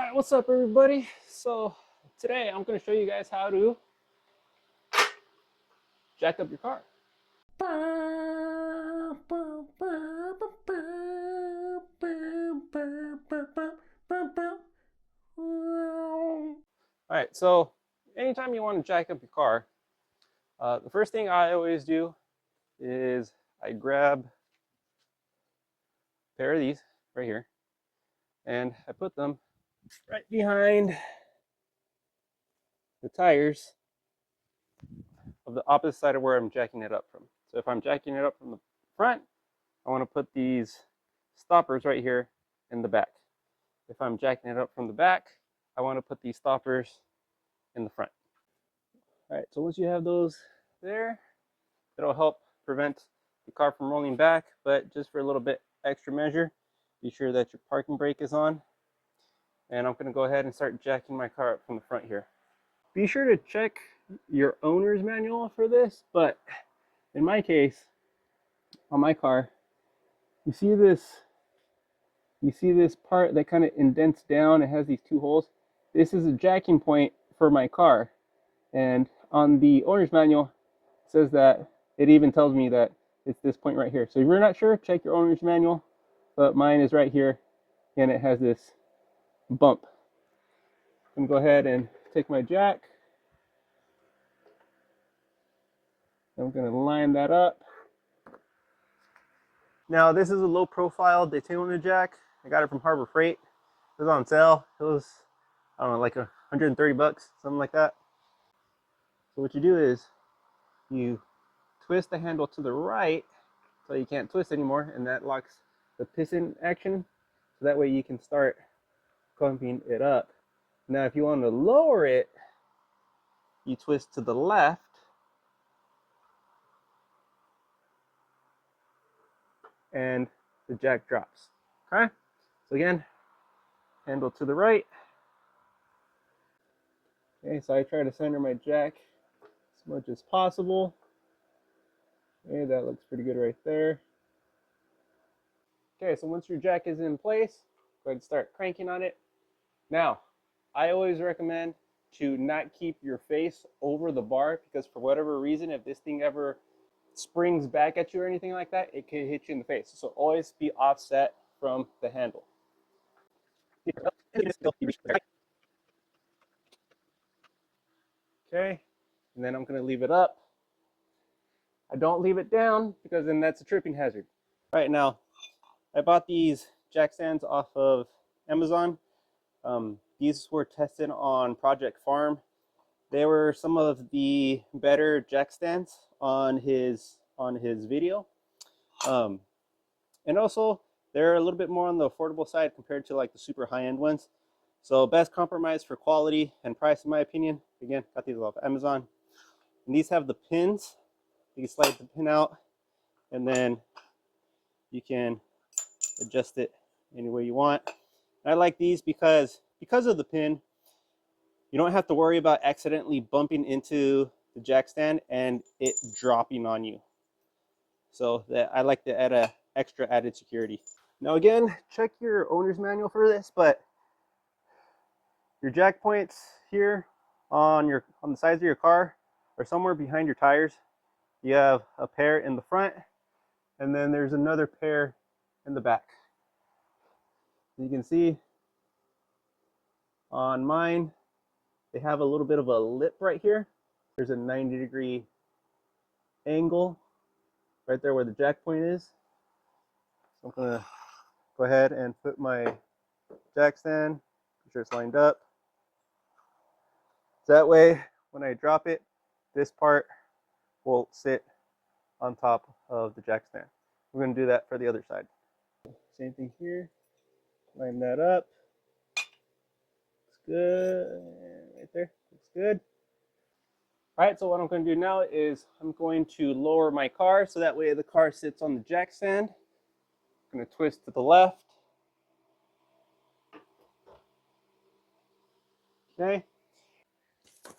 Alright, what's up everybody? So today I'm going to show you guys how to jack up your car. Alright, so anytime you want to jack up your car, the first thing I always do is I grab a pair of these right here and I put them right behind the tires of the opposite side of where I'm jacking it up from. So if I'm jacking it up from the front, I want to put these stoppers right here in the back. If I'm jacking it up from the back, I want to put these stoppers in the front. All right, so once you have those there, it'll help prevent the car from rolling back, but just for a little bit extra measure, be sure that your parking brake is on. And I'm gonna go ahead and start jacking my car up from the front here. Be sure to check your owner's manual for this, but in my case, on my car, you see this part that kind of indents down. It has these two holes. This is a jacking point for my car. And on the owner's manual, it says that it even tells me that it's this point right here. So if you're not sure, check your owner's manual. But mine is right here, and it has this bump. I'm gonna go ahead and take my jack. I'm gonna line that up. Now this is a low profile Daytona jack. I got it from Harbor Freight. It was on sale. It was, I don't know, like 130 bucks, something like that. So what you do is you twist the handle to the right so you can't twist anymore, and that locks the piston action. So that way you can start clumping it up. Now if you want to lower it, you twist to the left and the jack drops. Okay? So again, handle to the right. Okay, so I try to center my jack as much as possible. Okay, that looks pretty good right there. Okay, so once your jack is in place, go ahead and start cranking on it. Now, I always recommend to not keep your face over the bar, because for whatever reason, if this thing ever springs back at you or anything like that, it could hit you in the face. So always be offset from the handle. Okay, and then I'm going to leave it up. I don't leave it down because then that's a tripping hazard. All right, now I bought these jack stands off of Amazon. These were tested on Project Farm. They were some of the better jack stands on his video, and also they're a little bit more on the affordable side compared to like the super high-end ones. So best compromise for quality and price, in my opinion. Again, got these off Amazon, and these have the pins. You can slide the pin out, and then you can adjust it any way you want. And I like these because of the pin, you don't have to worry about accidentally bumping into the jack stand and it dropping on you. So that I like to add a extra added security. Now again, check your owner's manual for this, but your jack points here on the sides of your car are somewhere behind your tires. You have a pair in the front, and then there's another pair in the back. You can see on mine, they have a little bit of a lip right here. There's a 90-degree angle right there where the jack point is. So I'm gonna go ahead and put my jack stand, make sure it's lined up. So that way, when I drop it, this part will sit on top of the jack stand. We're gonna do that for the other side. Same thing here, line that up. Looks good, right there, looks good. All right, so what I'm going to do now is I'm going to lower my car so that way the car sits on the jack stand. I'm going to twist to the left. Okay. As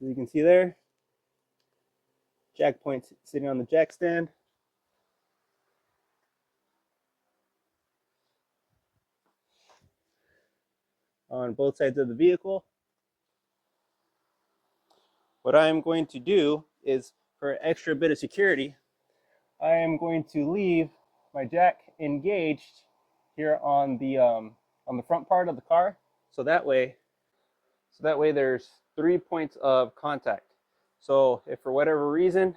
you can see there, jack point sitting on the jack stand. on both sides of the vehicle. What I am going to do is, for an extra bit of security, I am going to leave my jack engaged here on the front part of the car, so that way there's 3 points of contact. So if for whatever reason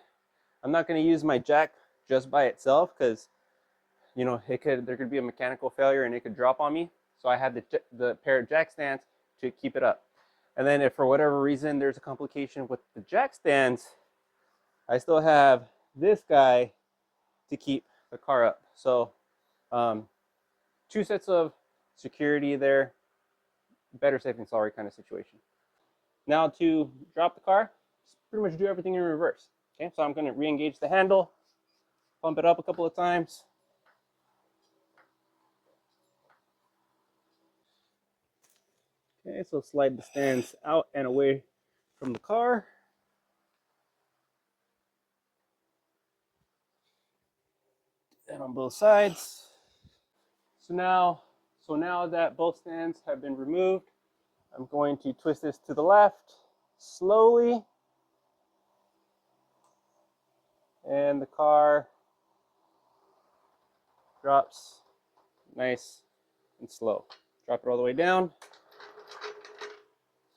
I'm not going to use my jack just by itself, because there could be a mechanical failure and it could drop on me, so I have the pair of jack stands to keep it up. And then if for whatever reason there's a complication with the jack stands, I still have this guy to keep the car up. So 2 sets of security there. Better safe than sorry kind of situation. Now to drop the car, pretty much do everything in reverse. Okay, so I'm going to re-engage the handle, pump it up a couple of times. Okay, so slide the stands out and away from the car. And on both sides. So now that both stands have been removed, I'm going to twist this to the left slowly. And the car drops nice and slow. Drop it all the way down.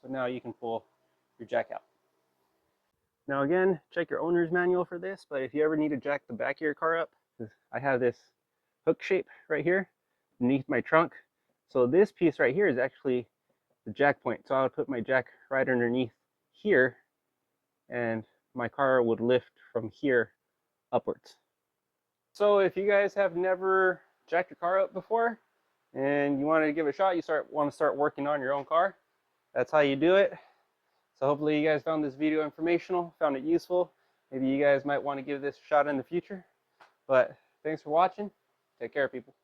So now you can pull your jack out. Now again, check your owner's manual for this, but if you ever need to jack the back of your car up, I have this hook shape right here beneath my trunk. So this piece right here is actually the jack point. So I would put my jack right underneath here and my car would lift from here upwards. So if you guys have never jacked your car up before and you want to give it a shot, you want to start working on your own car, that's how you do it. So hopefully you guys found this video informational, found it useful. Maybe you guys might want to give this a shot in the future. But thanks for watching. Take care, people.